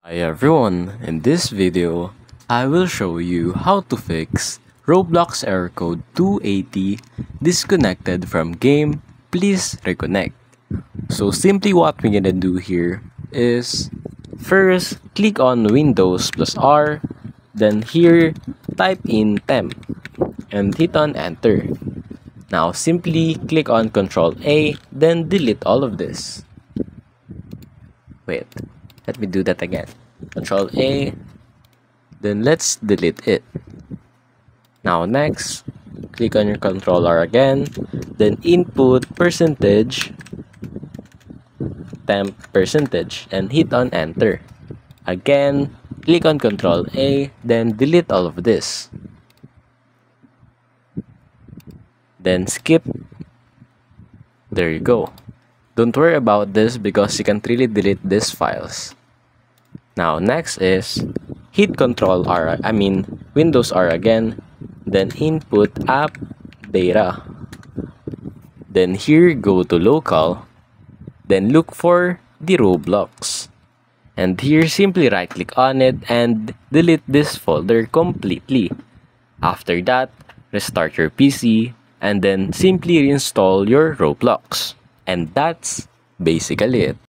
Hi everyone, in this video, I will show you how to fix Roblox error code 280 disconnected from game, please reconnect. So simply what we're gonna do here is first click on Windows plus R, then here type in temp and hit on enter. Now simply click on Ctrl A, then delete all of this. Wait, let me do that again. Ctrl A, then let's delete it. Now next, click on your controller again, then input percentage temp percentage and hit on enter. Again, click on Ctrl A, then delete all of this. Then skip. There you go. Don't worry about this because you can't really delete these files. Now next is hit Windows R again, then input app data. Then here go to local, then look for the Roblox. And here simply right click on it and delete this folder completely. After that, restart your PC and then simply reinstall your Roblox. And that's basically it.